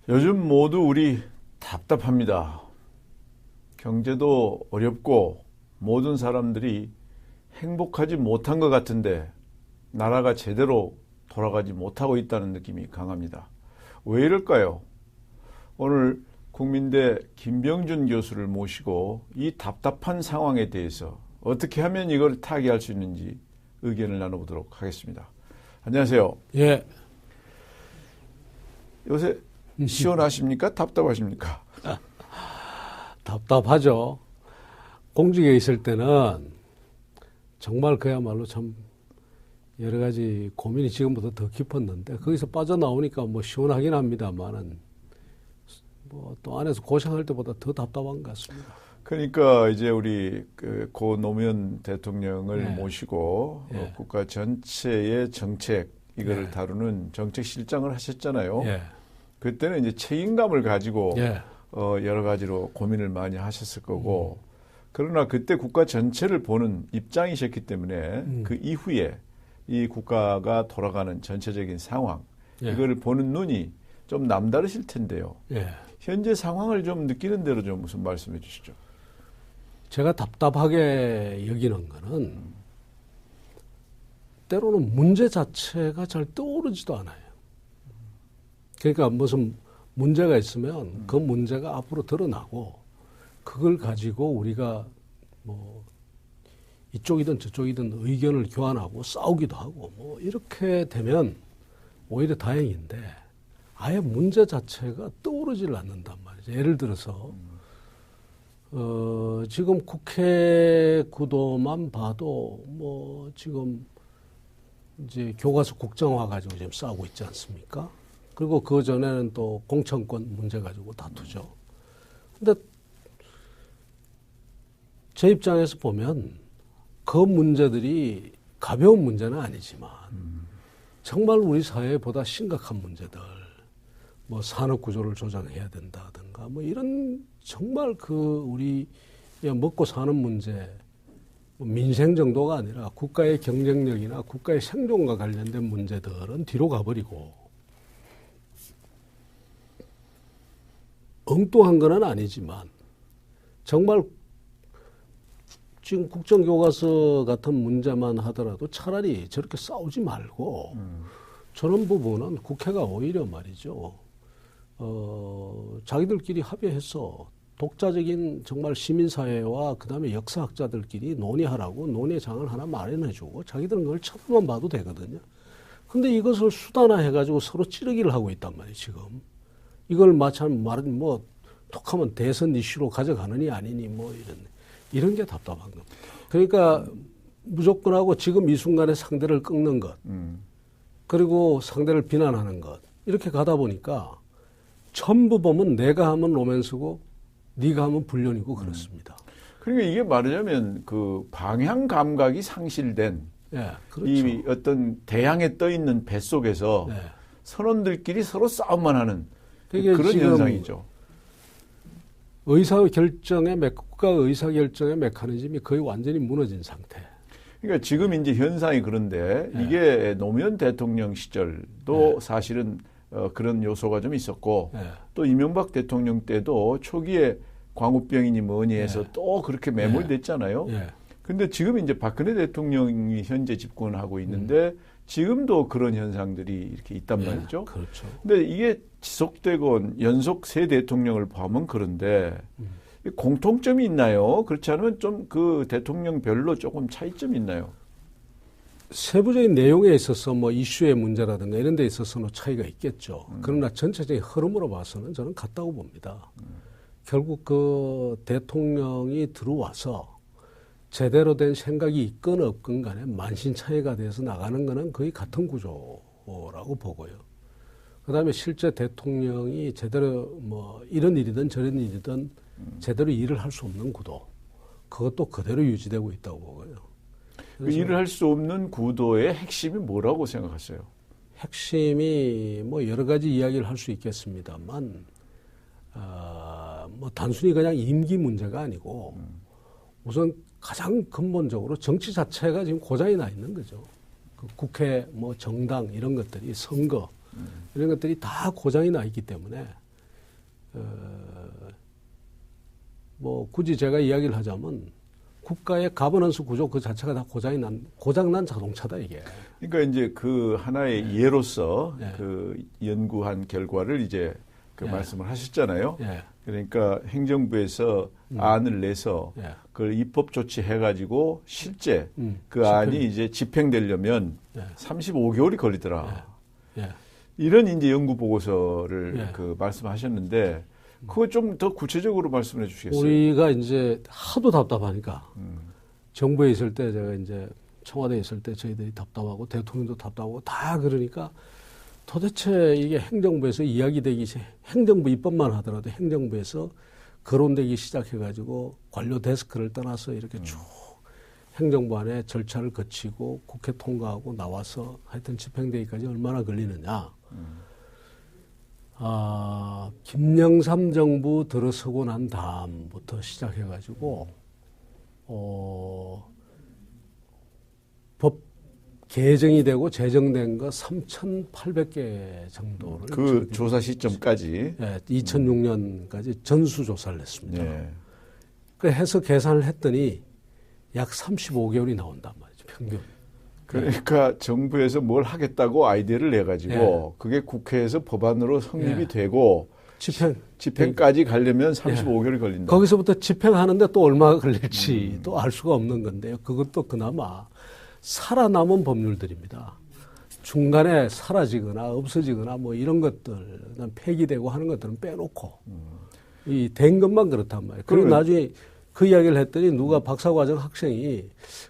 요즘 모두 우리 답답합니다. 경제도 어렵고 모든 사람들이 행복하지 못한 것 같은데 나라가 제대로 돌아가지 못하고 있다는 느낌이 강합니다. 왜 이럴까요? 오늘 국민대 김병준 교수를 모시고 이 답답한 상황에 대해서 어떻게 하면 이걸 타개할 수 있는지 의견을 나눠보도록 하겠습니다. 안녕하세요. 예. 요새 시원하십니까? 답답하십니까? 답답하죠. 공직에 있을 때는 정말 그야말로 참 여러 가지 고민이 지금보다 더 깊었는데 거기서 빠져나오니까 뭐 시원하긴 합니다만은 뭐 또 안에서 고생할 때보다 더 답답한 것 같습니다. 그러니까 이제 우리 고 노무현 대통령을 네. 모시고 네. 국가 전체의 정책 이거를 네. 다루는 정책실장을 하셨잖아요. 예. 그때는 이제 책임감을 가지고 예. 여러 가지로 고민을 많이 하셨을 거고 그러나 그때 국가 전체를 보는 입장이셨기 때문에 그 이후에 이 국가가 돌아가는 전체적인 상황 예. 이거를 보는 눈이 좀 남다르실 텐데요. 예. 현재 상황을 좀 느끼는 대로 좀 무슨 말씀해 주시죠. 제가 답답하게 여기는 거는 때로는 문제 자체가 잘 떠오르지도 않아요. 그러니까 무슨 문제가 있으면 그 문제가 앞으로 드러나고 그걸 가지고 우리가 뭐 이쪽이든 저쪽이든 의견을 교환하고 싸우기도 하고 뭐 이렇게 되면 오히려 다행인데 아예 문제 자체가 떠오르질 않는단 말이죠. 예를 들어서 지금 국회 구도만 봐도 뭐 지금 이제 교과서 국정화 가지고 지금 싸우고 있지 않습니까? 그리고 그 전에는 또 공천권 문제 가지고 다투죠. 근데 제 입장에서 보면 그 문제들이 가벼운 문제는 아니지만 정말 우리 사회에 보다 심각한 문제들, 뭐 산업 구조를 조정해야 된다든가 뭐 이런 정말 그 우리 먹고 사는 문제, 민생 정도가 아니라 국가의 경쟁력이나 국가의 생존과 관련된 문제들은 뒤로 가버리고 엉뚱한 건 아니지만 정말 지금 국정교과서 같은 문제만 하더라도 차라리 저렇게 싸우지 말고 저런 부분은 국회가 오히려 말이죠. 자기들끼리 합의해서 독자적인 정말 시민사회와 그다음에 역사학자들끼리 논의하라고 논의장을 하나 마련해주고 자기들은 그걸 쳐다만 봐도 되거든요. 근데 이것을 수단화해가지고 서로 찌르기를 하고 있단 말이에요, 지금. 이걸 마찬 말은 뭐 톡하면 대선 이슈로 가져가느니 아니니 뭐 이런 게 답답한 겁니다. 그러니까 무조건 하고 지금 이 순간에 상대를 꺾는 것 그리고 상대를 비난하는 것 이렇게 가다 보니까 전부 보면 내가 하면 로맨스고 네가 하면 불륜이고 그렇습니다. 그러니까 이게 말하자면 그 방향 감각이 상실된 예, 그렇죠. 이 어떤 대양에 떠 있는 뱃속에서 네. 선원들끼리 서로 싸움만 하는 그게 그런 지금 현상이죠. 국가 의사결정의 메커니즘이 거의 완전히 무너진 상태. 그러니까 지금 이제 현상이 그런데 이게 노무현 대통령 시절도 사실은 그런 요소가 좀 있었고 또 이명박 대통령 때도 초기에 광우병이니 뭐니 해서 또 그렇게 매몰됐잖아요. 근데 지금 이제 박근혜 대통령이 현재 집권하고 있는데 지금도 그런 현상들이 이렇게 있단 말이죠. 그렇죠. 근데 이게 지속되고 연속 세 대통령을 보면 그런데 공통점이 있나요? 그렇지 않으면 좀 그 대통령별로 조금 차이점이 있나요? 세부적인 내용에 있어서 뭐 이슈의 문제라든가 이런 데 있어서는 차이가 있겠죠. 그러나 전체적인 흐름으로 봐서는 저는 같다고 봅니다. 결국 그 대통령이 들어와서 제대로 된 생각이 있건 없건 간에 만신창이가 돼서 나가는 거는 거의 같은 구조라고 보고요. 그다음에 실제 대통령이 제대로 뭐 이런 일이든 저런 일이든 제대로 일을 할 수 없는 구도 그것도 그대로 유지되고 있다고 보고요. 그 일을 할 수 없는 구도의 핵심이 뭐라고 생각하세요? 핵심이 뭐 여러 가지 이야기를 할 수 있겠습니다만 뭐 단순히 그냥 임기 문제가 아니고 우선 가장 근본적으로 정치 자체가 지금 고장이 나 있는 거죠. 그 국회, 뭐 정당 이런 것들이 선거 이런 것들이 다 고장이 나 있기 때문에 뭐 굳이 제가 이야기를 하자면 국가의 가버넌스 구조 그 자체가 다 고장난 자동차다 이게. 그러니까 이제 그 하나의 예로서 예. 그 연구한 결과를 이제 그 예. 말씀을 하셨잖아요. 예. 그러니까 행정부에서 안을 내서 예. 그걸 입법 조치해가지고 실제 그 집행. 안이 이제 집행되려면 예. 35개월이 걸리더라. 예. 이런 이제 연구 보고서를 예. 그 말씀하셨는데 그거 좀 더 구체적으로 말씀해 주시겠어요? 우리가 이제 하도 답답하니까 정부에 있을 때 제가 이제 청와대에 있을 때 저희들이 답답하고 대통령도 답답하고 다 그러니까 도대체 이게 행정부에서 이야기되기 행정부 입법만 하더라도 행정부에서 거론되기 시작해가지고 관료 데스크를 떠나서 이렇게 쭉 행정부 안에 절차를 거치고 국회 통과하고 나와서 하여튼 집행되기까지 얼마나 걸리느냐. 김영삼 정부 들어서고 난 다음부터 시작해가지고 법 개정이 되고 제정된 거 3,800개 정도를 그 조사 시점까지. 네, 2006년까지 전수조사를 했습니다. 네. 그 해서 계산을 했더니 약 35개월이 나온단 말이죠, 평균. 그러니까 정부에서 뭘 하겠다고 아이디어를 내가지고 예. 그게 국회에서 법안으로 성립이 예. 되고 집행까지 가려면 35개월이 걸린다. 거기서부터 집행하는데 또 얼마가 걸릴지 또 알 수가 없는 건데요. 그것도 그나마 살아남은 법률들입니다. 중간에 사라지거나 없어지거나 뭐 이런 것들, 그다음 폐기되고 하는 것들은 빼놓고 이 된 것만 그렇단 말이에요. 그리고 나중에 그 이야기를 했더니 누가 박사과정 학생이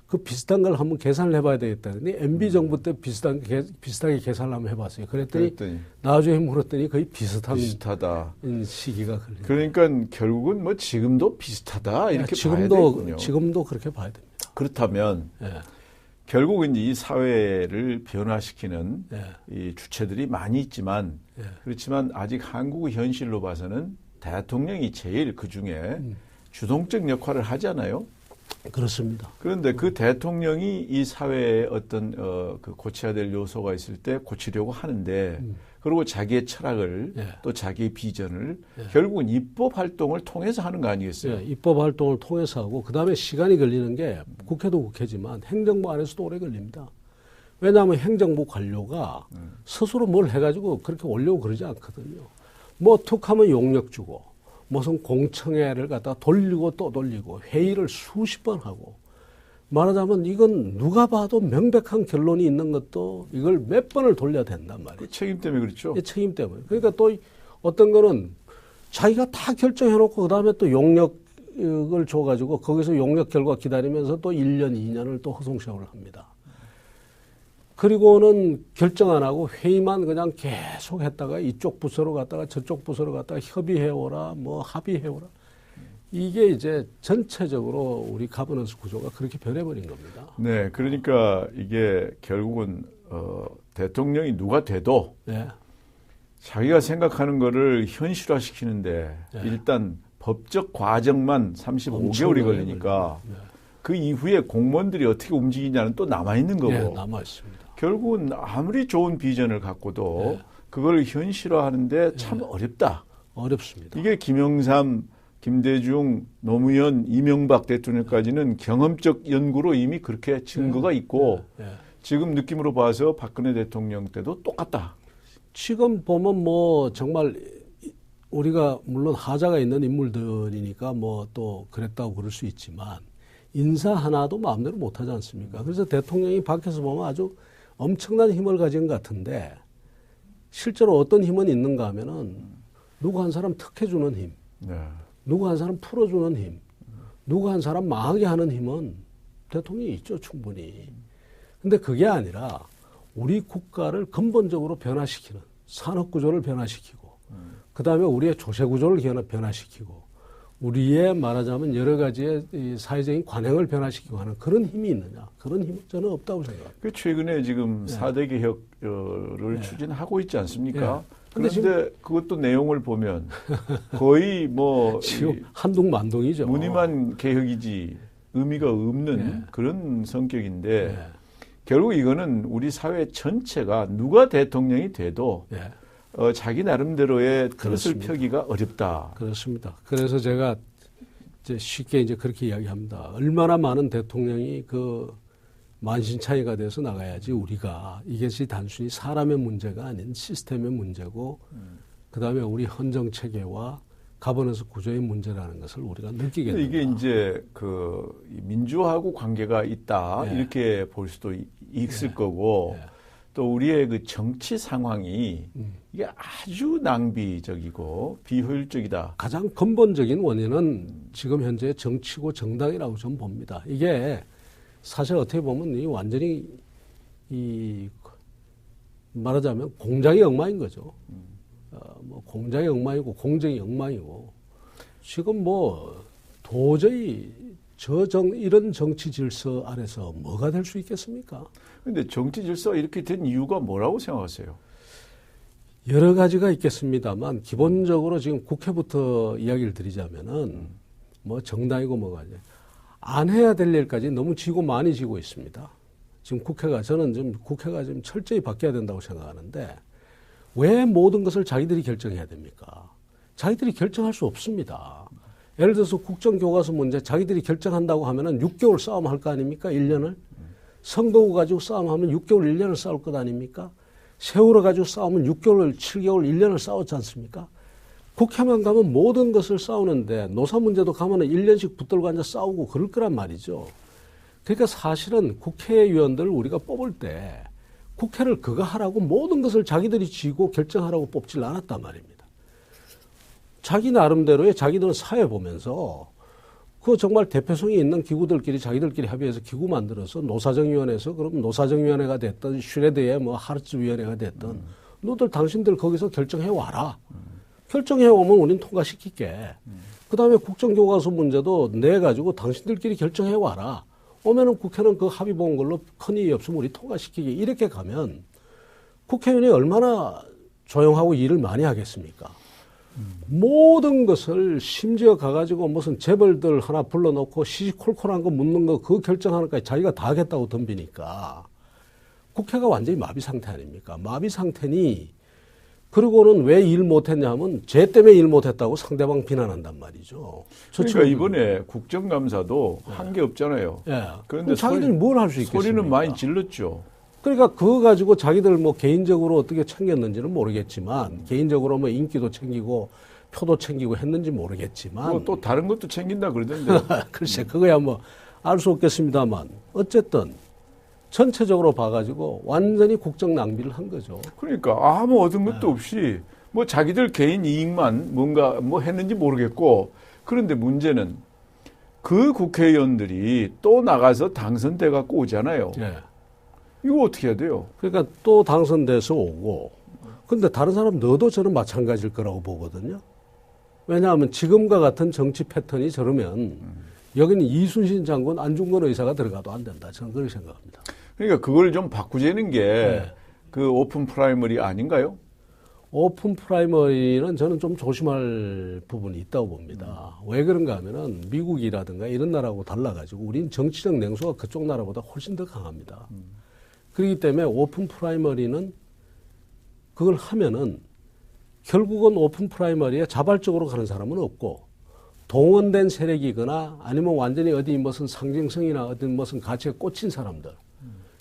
그 비슷한 걸 한번 계산을 해봐야 되겠다. 근데 MB 정부 때 비슷하게 계산을 한번 해봤어요. 그랬더니 나중에 물었더니 거의 비슷하다 시기가 걸려요. 그러니까 결국은 뭐 지금도 비슷하다 이렇게 봐야 되군요. 지금도 그렇게 봐야 됩니다. 그렇다면 예. 결국 이제 이 사회를 변화시키는 예. 이 주체들이 많이 있지만 예. 그렇지만 아직 한국의 현실로 봐서는 대통령이 제일 그 중에 주동적 역할을 하잖아요. 그렇습니다. 그런데 그 대통령이 이 사회에 어떤 그 고쳐야 될 요소가 있을 때 고치려고 하는데 그리고 자기의 철학을 예. 또 자기의 비전을 예. 결국은 입법 활동을 통해서 하는 거 아니겠어요? 예, 입법 활동을 통해서 하고 그다음에 시간이 걸리는 게 국회도 국회지만 행정부 안에서도 오래 걸립니다. 왜냐하면 행정부 관료가 스스로 뭘 해가지고 그렇게 올려고 그러지 않거든요. 뭐 툭하면 용역 주고 무슨 공청회를 갖다 돌리고 또 돌리고 회의를 수십 번 하고 말하자면 이건 누가 봐도 명백한 결론이 있는 것도 이걸 몇 번을 돌려야 된단 말이에요. 그 책임 때문에 그렇죠. 책임 때문에. 그러니까 또 어떤 거는 자기가 다 결정해놓고 그다음에 또 용역을 줘가지고 거기서 용역 결과 기다리면서 또 1년, 2년을 또 허송세월을 합니다. 그리고는 결정 안 하고 회의만 그냥 계속 했다가 이쪽 부서로 갔다가 저쪽 부서로 갔다가 협의해오라, 뭐 합의해오라. 이게 이제 전체적으로 우리 가버넌스 구조가 그렇게 변해버린 겁니다. 네, 그러니까 이게 결국은 대통령이 누가 돼도 네. 자기가 생각하는 거를 현실화시키는데 네. 일단 법적 과정만 35개월이 걸리니까 네. 그 이후에 공무원들이 어떻게 움직이냐는 또 남아있는 거고 네, 남아 있습니다. 결국은 아무리 좋은 비전을 갖고도 네. 그걸 현실화하는데 참 어렵다. 어렵습니다. 이게 김영삼, 김대중, 노무현, 이명박 대통령까지는 경험적 연구로 이미 그렇게 증거가 있고 지금 느낌으로 봐서 박근혜 대통령 때도 똑같다. 지금 보면 뭐 정말 우리가 물론 하자가 있는 인물들이니까 뭐 또 그랬다고 그럴 수 있지만 인사 하나도 마음대로 못하지 않습니까? 그래서 대통령이 밖에서 보면 아주 엄청난 힘을 가진 것 같은데 실제로 어떤 힘은 있는가 하면은 누구 한 사람 턱해주는 힘, 네. 누구 한 사람 풀어주는 힘, 누구 한 사람 망하게 하는 힘은 대통령이 있죠, 충분히. 근데 그게 아니라 우리 국가를 근본적으로 변화시키는 산업구조를 변화시키고 그 다음에 우리의 조세구조를 변화시키고 우리의 말하자면 여러 가지의 이 사회적인 관행을 변화시키고 하는 그런 힘이 있느냐. 그런 힘은 저는 없다고 생각합니다. 그 최근에 지금 네. 4대 개혁을 추진하고 있지 않습니까? 네. 그런데 그것도 내용을 보면 거의 뭐 지금 한둥만둥이죠. 무늬만 개혁이지 의미가 없는 그런 성격인데 결국 이거는 우리 사회 전체가 누가 대통령이 돼도 자기 나름대로의 뜻을 그렇습니다. 펴기가 어렵다. 그렇습니다. 그래서 제가 이제 쉽게 이제 그렇게 이야기합니다. 얼마나 많은 대통령이 그 만신 차이가 돼서 나가야지 우리가 이것이 단순히 사람의 문제가 아닌 시스템의 문제고 그다음에 우리 헌정 체계와 가버넌스 구조의 문제라는 것을 우리가 느끼게 된다. 이게 이제 그 민주화하고 관계가 있다 예. 이렇게 볼 수도 있을 예. 거고 예. 또 우리의 그 정치 상황이 이게 아주 낭비적이고 비효율적이다. 가장 근본적인 원인은 지금 현재 정치고 정당이라고 좀 봅니다. 이게 사실 어떻게 보면 이 완전히 이 말하자면 공장의 엉망인 거죠. 뭐 공장의 엉망이고 공정의 엉망이고 지금 뭐 도저히 이런 정치 질서 아래서 뭐가 될 수 있겠습니까? 그런데 정치 질서가 이렇게 된 이유가 뭐라고 생각하세요? 여러 가지가 있겠습니다만 기본적으로 지금 국회부터 이야기를 드리자면은 뭐 정당이고 뭐가 이제 안 해야 될 일까지 너무 지고 많이 지고 있습니다. 지금 저는 좀 국회가 좀 철저히 바뀌어야 된다고 생각하는데 왜 모든 것을 자기들이 결정해야 됩니까? 자기들이 결정할 수 없습니다. 예를 들어서 국정교과서 문제 자기들이 결정한다고 하면은 6개월 싸움할 거 아닙니까? 1년을. 선거구 가지고 싸움하면 6개월, 1년을 싸울 것 아닙니까? 세월호 가지고 싸우면 6개월, 7개월, 1년을 싸웠지 않습니까? 국회만 가면 모든 것을 싸우는데 노사 문제도 가면은 1년씩 붙들고 앉아 싸우고 그럴 거란 말이죠. 그러니까 사실은 국회의원들 우리가 뽑을 때 국회를 그거 하라고 모든 것을 자기들이 쥐고 결정하라고 뽑질 않았단 말입니다. 자기 나름대로의 자기들은 사회 보면서 그 정말 대표성이 있는 기구들끼리 자기들끼리 합의해서 기구 만들어서 노사정위원회에서 그럼 노사정위원회가 됐든 슈레드의 뭐 하르츠위원회가 됐든 너들 당신들 거기서 결정해 와라. 결정해 오면 우린 통과시킬게. 그다음에 국정교과서 문제도 내 가지고 당신들끼리 결정해 와라. 오면은 국회는 그 합의 본 걸로 큰 이의 없으면 우리 통과시키게 이렇게 가면 국회의원이 얼마나 조용하고 일을 많이 하겠습니까? 모든 것을 심지어 가가지고 무슨 재벌들 하나 불러놓고 시시콜콜한 거 묻는 거 그 결정하는 까지 자기가 다 하겠다고 덤비니까 국회가 완전히 마비 상태 아닙니까? 마비 상태니 그리고는 왜 일 못했냐 하면 쟤 때문에 일 못했다고 상대방 비난한단 말이죠. 그러니까 이번에 국정감사도 한 게 없잖아요. 예. 그런데 자기들이 뭘 할 수 있겠습니까? 소리는 많이 질렀죠. 그러니까 그거 가지고 자기들 뭐 개인적으로 어떻게 챙겼는지는 모르겠지만 개인적으로 뭐 인기도 챙기고 표도 챙기고 했는지 모르겠지만 뭐 또 다른 것도 챙긴다 그러던데. 글쎄 그거야 뭐 알 수 없겠습니다만 어쨌든 전체적으로 봐가지고 완전히 국정 낭비를 한 거죠. 그러니까 아무 얻은 것도 없이 뭐 자기들 개인 이익만 뭔가 뭐 했는지 모르겠고 그런데 문제는 그 국회의원들이 또 나가서 당선돼 갖고 오잖아요. 예. 이거 어떻게 해야 돼요? 그러니까 또 당선돼서 오고 근데 다른 사람 너도 저는 마찬가지일 거라고 보거든요. 왜냐하면 지금과 같은 정치 패턴이 저러면 여기는 이순신 장군, 안중근 의사가 들어가도 안 된다. 저는 그렇게 생각합니다. 그러니까 그걸 좀 바꾸자는 게 그 오픈 프라이머리 아닌가요? 오픈 프라이머리는 저는 좀 조심할 부분이 있다고 봅니다. 왜 그런가 하면은 미국이라든가 이런 나라하고 달라가지고 우린 정치적 냉소가 그쪽 나라보다 훨씬 더 강합니다. 그렇기 때문에 오픈 프라이머리는 그걸 하면은 결국은 오픈 프라이머리에 자발적으로 가는 사람은 없고 동원된 세력이거나 아니면 완전히 어디 무슨 상징성이나 어떤 무슨 가치에 꽂힌 사람들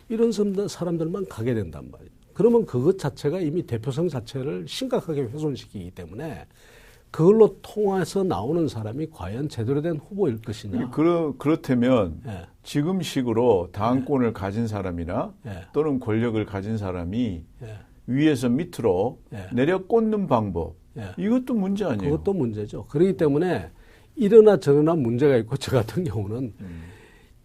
이런 사람들만 가게 된단 말이에요. 그러면 그것 자체가 이미 대표성 자체를 심각하게 훼손시키기 때문에 그걸로 통해서 나오는 사람이 과연 제대로 된 후보일 것이냐. 그렇다면 예. 지금식으로 당권을 가진 사람이나 예. 또는 권력을 가진 사람이 예. 위에서 밑으로 예. 내려 꽂는 방법 예. 이것도 문제 아니에요? 그것도 문제죠. 그렇기 때문에 이러나 저러나 문제가 있고 저 같은 경우는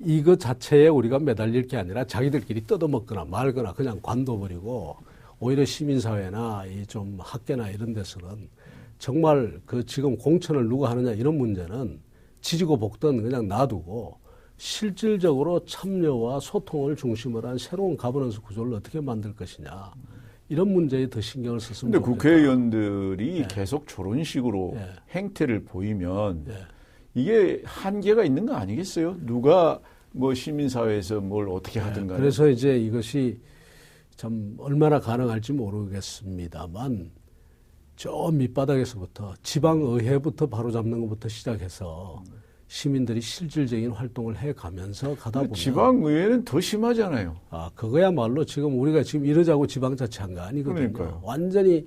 이거 자체에 우리가 매달릴 게 아니라 자기들끼리 뜯어먹거나 말거나 그냥 관둬버리고 오히려 시민사회나 이 좀 학계나 이런 데서는 정말 그 지금 공천을 누가 하느냐 이런 문제는 지지고 볶든 그냥 놔두고 실질적으로 참여와 소통을 중심으로 한 새로운 가버넌스 구조를 어떻게 만들 것이냐 이런 문제에 더 신경을 썼으면 근데 좋겠다. 국회의원들이 계속 저런 식으로 행태를 보이면 이게 한계가 있는 거 아니겠어요? 누가 뭐 시민사회에서 뭘 어떻게 하든 간에. 그래서 이제 이것이 참 얼마나 가능할지 모르겠습니다만 저 밑바닥에서부터 지방의회부터 바로잡는 것부터 시작해서 시민들이 실질적인 활동을 해가면서 가다 보면 지방의회는 더 심하잖아요. 그거야말로 지금 우리가 지금 이러자고 지방자치한 거 아니거든요. 그러니까요. 완전히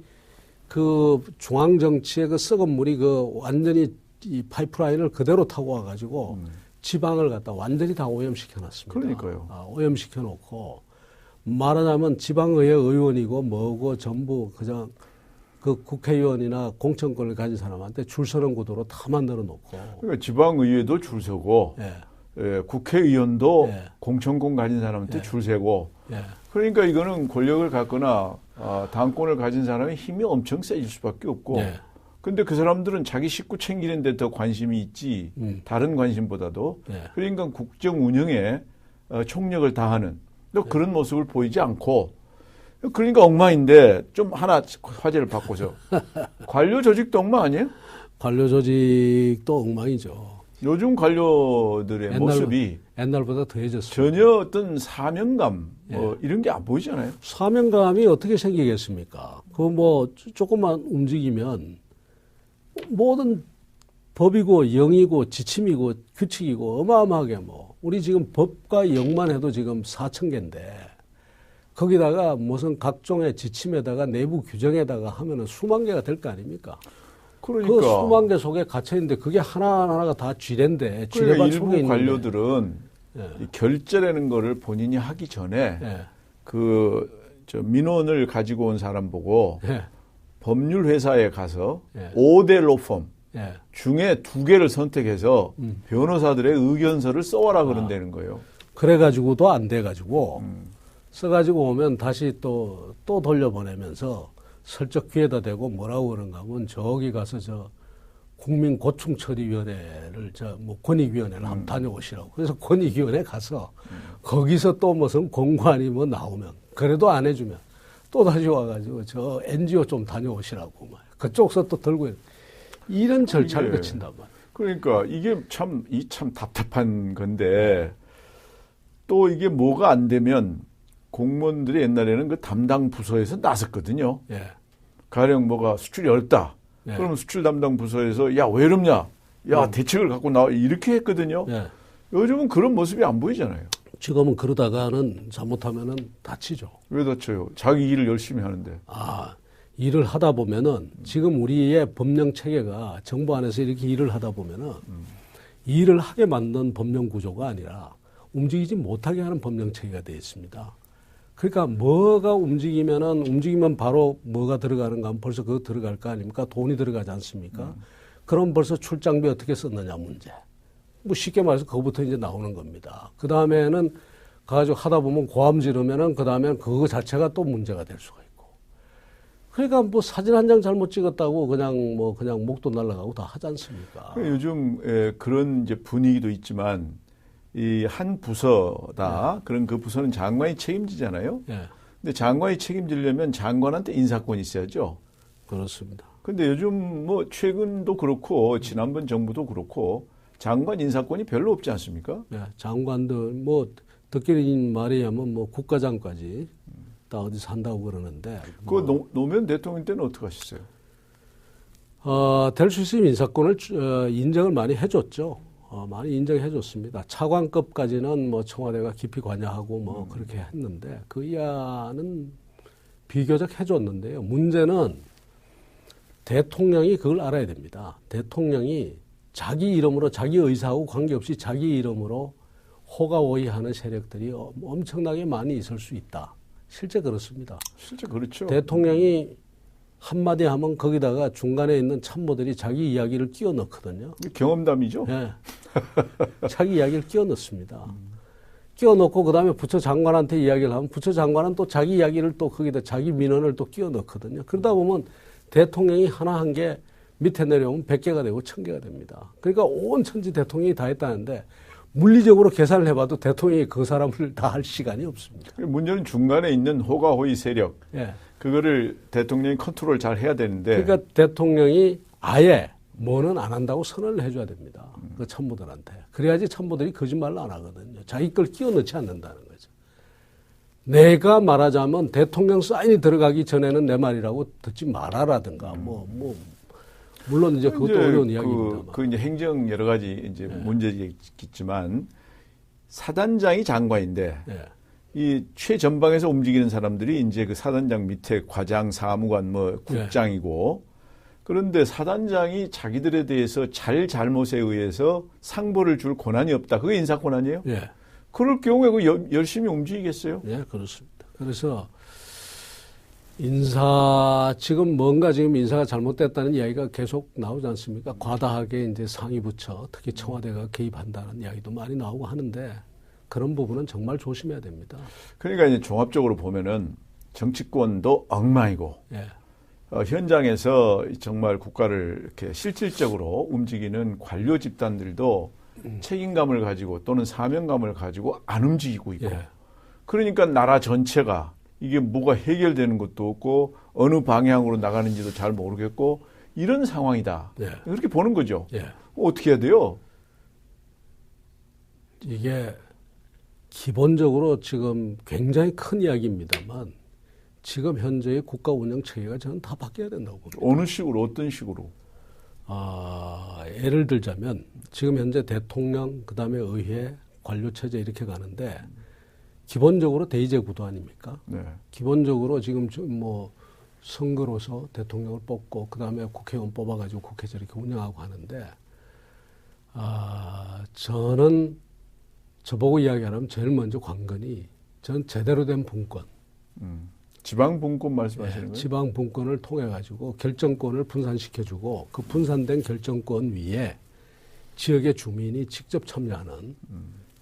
그 중앙정치의 그 썩은 물이 그 완전히 이 파이프라인을 그대로 타고 와가지고 지방을 갖다 완전히 다 오염시켜 놨습니다. 그러니까요. 오염시켜 놓고 말하자면 지방의회 의원이고 뭐고 전부 그냥 그 국회의원이나 공천권을 가진 사람한테 줄 서는 구도로 다 만들어 놓고. 그러니까 지방의회도 줄 서고, 예. 예, 국회의원도 예. 공천권 가진 사람한테 예. 줄 세고. 예. 그러니까 이거는 권력을 갖거나 당권을 가진 사람의 힘이 엄청 세질 수밖에 없고. 예. 근데 그 사람들은 자기 식구 챙기는 데 더 관심이 있지 다른 관심보다도. 예. 그러니까 국정 운영에 총력을 다하는 또 그런 모습을 보이지 않고. 그러니까 엉망인데 좀 하나 화제를 바꿔서 관료 조직도 엉망 아니에요? 관료 조직도 엉망이죠. 요즘 관료들의 모습이 옛날보다 더해졌습니다. 전혀 어떤 사명감 뭐 이런 게 안 보이잖아요. 사명감이 어떻게 생기겠습니까? 그 뭐 조금만 움직이면 모든 법이고 영이고 지침이고 규칙이고 어마어마하게 뭐 우리 지금 법과 영만 해도 지금 4,000개인데 거기다가 무슨 각종의 지침에다가 내부 규정에다가 하면은 수만 개가 될 거 아닙니까? 그러니까 그 수만 개 속에 갇혀 있는데 그게 하나하나가 다 쥐레인데 그러니까 쥐레밭 속에 일부 있는데. 관료들은 예. 이 결제라는 거를 본인이 하기 전에 예. 저 민원을 가지고 온 사람 보고 예. 법률 회사에 가서 예. 5대 로펌 예. 중에 2개를 선택해서 변호사들의 의견서를 써와라 그런다는 거예요. 그래가지고도 안 돼가지고 써가지고 오면 다시 또 돌려보내면서 슬쩍 귀에다 대고 뭐라고 그런가 하면 저기 가서 저 국민고충처리위원회를 뭐 권익위원회를 한번 다녀오시라고. 그래서 권익위원회 가서 거기서 또 무슨 공관이 뭐 나오면 그래도 안 해주면 또 다시 와가지고 저 NGO 좀 다녀오시라고 막 그쪽서 또 들고 이런 절차를 거친단 말이에요. 그러니까 이게 참 답답한 건데 또 이게 뭐가 안 되면 공무원들이 옛날에는 그 담당 부서에서 나섰거든요. 예. 가령 뭐가 수출이 어렵다. 예. 그러면 수출 담당 부서에서 야, 왜 이러냐? 야, 대책을 갖고 나와. 이렇게 했거든요. 예. 요즘은 그런 모습이 안 보이잖아요. 지금은 그러다가는 잘못하면은 다치죠. 왜 다쳐요? 자기 일을 열심히 하는데. 일을 하다 보면은 지금 우리의 법령 체계가 정부 안에서 이렇게 일을 하다 보면은 일을 하게 만든 법령 구조가 아니라 움직이지 못하게 하는 법령 체계가 되어 있습니다. 그러니까 뭐가 움직이면 바로 뭐가 들어가는가 하면 벌써 그거 들어갈 거 아닙니까? 돈이 들어가지 않습니까? 그럼 벌써 출장비 어떻게 썼느냐 문제. 뭐 쉽게 말해서 그거부터 이제 나오는 겁니다. 그 다음에는 가가지고 하다 보면 고함 지르면은 그 다음에는 그거 자체가 또 문제가 될 수가 있고. 그러니까 뭐 사진 한 장 잘못 찍었다고 그냥 목도 날아가고 다 하지 않습니까? 요즘 그런 이제 분위기도 있지만 이 한 부서다. 그런 그 부서는 장관이 책임지잖아요. 예. 근데 장관이 책임지려면 장관한테 인사권이 있어야죠. 그렇습니다. 근데 요즘 뭐 최근도 그렇고 지난번 정부도 그렇고 장관 인사권이 별로 없지 않습니까? 예, 장관들 뭐 듣기는 말이 하면 뭐 국가장까지 다 어디서 한다고 그러는데 그 노무현 대통령 때는 어떻게 하셨어요? 될 수 있으면 인사권을 인정을 많이 해줬죠. 많이 인정해줬습니다. 차관급까지는 뭐 청와대가 깊이 관여하고 뭐 그렇게 했는데 그 이하는 비교적 해줬는데요. 문제는 대통령이 그걸 알아야 됩니다. 대통령이 자기 이름으로 자기 의사하고 관계없이 자기 이름으로 호가호위하는 세력들이 엄청나게 많이 있을 수 있다. 실제 그렇습니다. 실제 그렇죠. 대통령이 한마디 하면 거기다가 중간에 있는 참모들이 자기 이야기를 끼워 넣거든요. 경험담이죠. 네. 자기 이야기를 끼워 넣습니다. 끼워 넣고 그다음에 부처 장관한테 이야기를 하면 부처 장관은 또 자기 이야기를 또 거기다 자기 민원을 또 끼워 넣거든요. 그러다 보면 대통령이 하나 한 게 밑에 내려오면 100개가 되고 1000개가 됩니다. 그러니까 온 천지 대통령이 다 했다는데 물리적으로 계산을 해봐도 대통령이 그 사람을 다 할 시간이 없습니다. 문제는 중간에 있는 호가호위 세력. 예. 그거를 대통령이 컨트롤 잘 해야 되는데. 그러니까 대통령이 아예 뭐는 안 한다고 선언을 해줘야 됩니다. 그 참모들한테. 그래야지 참모들이 거짓말을 안 하거든요. 자기 걸 끼워 넣지 않는다는 거죠. 내가 말하자면 대통령 사인이 들어가기 전에는 내 말이라고 듣지 말아라든가 물론 이제 그것도 어려운 이야기입니다만. 그 이제 행정 여러 가지 이제 문제가 있겠지만 사단장이 장관인데 이 최전방에서 움직이는 사람들이 이제 그 사단장 밑에 과장, 사무관, 뭐 국장이고 그런데 사단장이 자기들에 대해서 잘못에 의해서 상보를 줄 권한이 없다. 그게 인사 권한이에요? 예. 그럴 경우에 그 열심히 움직이겠어요? 예, 그렇습니다. 그래서 지금 인사가 잘못됐다는 이야기가 계속 나오지 않습니까? 과다하게 이제 상위 부처, 특히 청와대가 개입한다는 이야기도 많이 나오고 하는데 그런 부분은 정말 조심해야 됩니다. 그러니까 이제 종합적으로 보면은 정치권도 엉망이고 현장에서 정말 국가를 이렇게 실질적으로 움직이는 관료 집단들도 책임감을 가지고 또는 사명감을 가지고 안 움직이고 있고 그러니까 나라 전체가 이게 뭐가 해결되는 것도 없고 어느 방향으로 나가는지도 잘 모르겠고 이런 상황이다. 그렇게 보는 거죠. 어떻게 해야 돼요? 이게 기본적으로 지금 굉장히 큰 이야기입니다만 지금 현재의 국가 운영 체계가 저는 다 바뀌어야 된다고 봅니다. 어느 식으로 어떤 식으로? 예를 들자면 지금 현재 대통령 그다음에 의회 관료 체제 이렇게 가는데 기본적으로 대의제 구도 아닙니까? 기본적으로 지금 뭐 선거로서 대통령을 뽑고 그다음에 국회의원 뽑아가지고 국회에서 이렇게 운영하고 하는데 저는 저보고 이야기하면 제일 먼저 관건이 전 제대로 된 분권. 지방 분권 말씀하시는 거예요? 지방 분권을 통해 가지고 결정권을 분산시켜주고 그 분산된 결정권 위에 지역의 주민이 직접 참여하는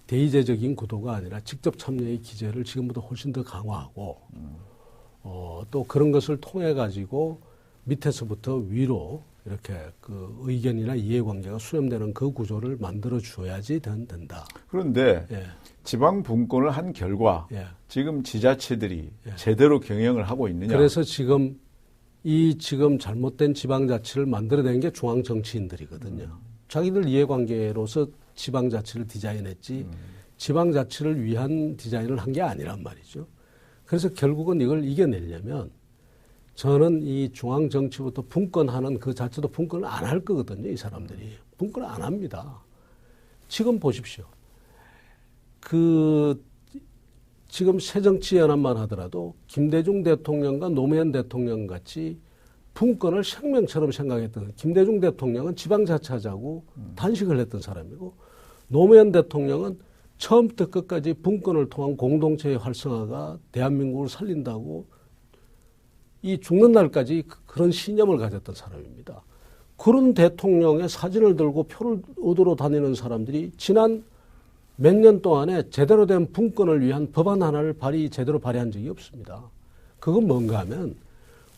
대의제적인 구도가 아니라 직접 참여의 기제를 지금보다 훨씬 더 강화하고 또 그런 것을 통해 가지고 밑에서부터 위로 이렇게 그 의견이나 이해관계가 수렴되는 그 구조를 만들어 줘야지 된다. 그런데 지방 분권을 한 결과 지금 지자체들이 제대로 경영을 하고 있느냐? 그래서 지금 잘못된 지방자치를 만들어낸 게 중앙 정치인들이거든요. 자기들 이해관계로서 지방자치를 디자인했지 지방자치를 위한 디자인을 한 게 아니란 말이죠. 그래서 결국은 이걸 이겨내려면 저는 이 중앙정치부터 분권하는 그 자체도 분권을 안 할 거거든요. 이 사람들이. 분권을 안 합니다. 지금 보십시오. 지금 새정치연합만 하더라도 김대중 대통령과 노무현 대통령 같이 분권을 생명처럼 생각했던 김대중 대통령은 지방자치하자고 단식을 했던 사람이고 노무현 대통령은 처음부터 끝까지 분권을 통한 공동체의 활성화가 대한민국을 살린다고 이 죽는 날까지 그런 신념을 가졌던 사람입니다. 그런 대통령의 사진을 들고 표를 얻으러 다니는 사람들이 지난 몇 년 동안에 제대로 된 분권을 위한 법안 하나를 제대로 발의한 적이 없습니다. 그건 뭔가 하면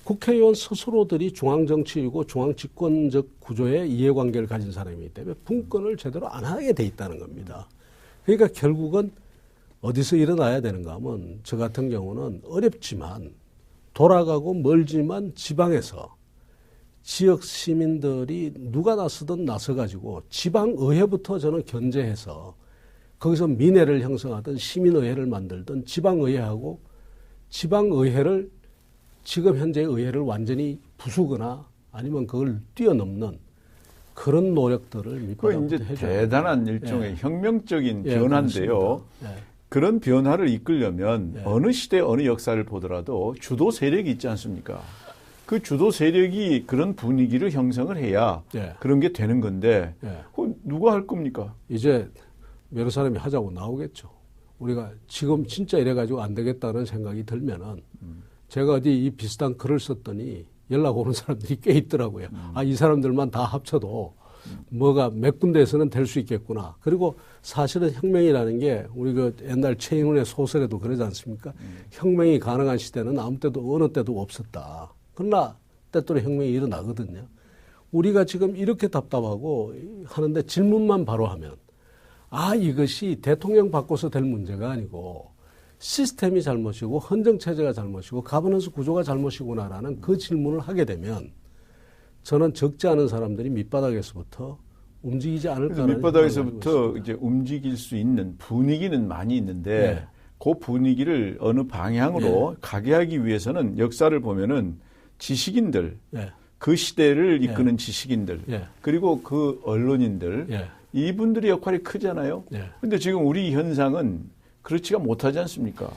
국회의원 스스로들이 중앙정치이고 중앙집권적 구조의 이해관계를 가진 사람이기 때문에 분권을 제대로 안 하게 돼 있다는 겁니다. 그러니까 결국은 어디서 일어나야 되는가 하면 저 같은 경우는 어렵지만 돌아가고 멀지만 지방에서 지역 시민들이 누가 나서든 나서가지고 지방의회부터 저는 견제해서 거기서 민회를 형성하든 시민의회를 만들든 지방의회하고 지방의회를 지금 현재의 의회를 완전히 부수거나 아니면 그걸 뛰어넘는 그런 노력들을 밑바닥부터 해줘야 대단한 일종의 혁명적인 변화인데요. 그런 변화를 이끌려면 어느 시대 어느 역사를 보더라도 주도 세력이 있지 않습니까? 그 주도 세력이 그런 분위기를 형성을 해야 그런 게 되는 건데 그건 누가 할 겁니까? 이제 여러 사람이 하자고 나오겠죠. 우리가 지금 진짜 이래가지고 안 되겠다는 생각이 들면은 제가 어디 이 비슷한 글을 썼더니 연락 오는 사람들이 꽤 있더라고요. 이 사람들만 다 합쳐도 뭐가 몇 군데에서는 될 수 있겠구나. 그리고 사실은 혁명이라는 게 우리 그 옛날 최인훈의 소설에도 그러지 않습니까? 혁명이 가능한 시대는 아무 때도 어느 때도 없었다. 그러나 때때로 혁명이 일어나거든요. 우리가 지금 이렇게 답답하고 하는데 질문만 바로 하면 이것이 대통령 바꿔서 될 문제가 아니고 시스템이 잘못이고 헌정체제가 잘못이고 가버넌스 구조가 잘못이구나라는 그 질문을 하게 되면 저는 적지 않은 사람들이 밑바닥에서부터 움직이지 않을까라는 밑바닥에서부터 이제 움직일 수 있는 분위기는 많이 있는데 그 분위기를 어느 방향으로 가게 하기 위해서는 역사를 보면은 지식인들, 예. 그 시대를 이끄는 지식인들, 예. 그리고 그 언론인들, 예. 이분들의 역할이 크잖아요. 예. 근데 지금 우리 현상은 그렇지가 못하지 않습니까?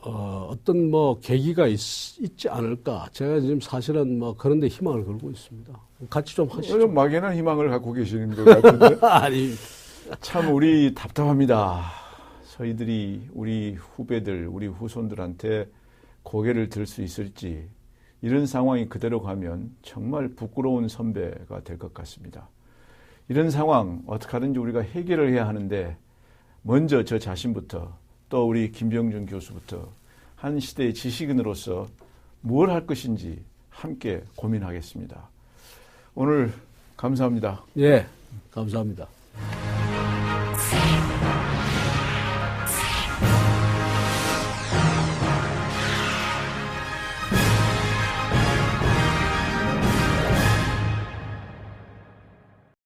어떤 뭐 계기가 있지 않을까. 제가 지금 사실은 뭐 그런 데 희망을 걸고 있습니다. 같이 좀 하시죠. 막연한 희망을 갖고 계시는 것 같은데. 아니, 참 우리 답답합니다. 저희들이 우리 후배들, 우리 후손들한테 고개를 들 수 있을지, 이런 상황이 그대로 가면 정말 부끄러운 선배가 될 것 같습니다. 이런 상황 어떻게 하든지 우리가 해결을 해야 하는데, 먼저 저 자신부터, 또 우리 김병준 교수부터 한 시대의 지식인으로서 뭘 할 것인지 함께 고민하겠습니다. 오늘 감사합니다. 예, 감사합니다.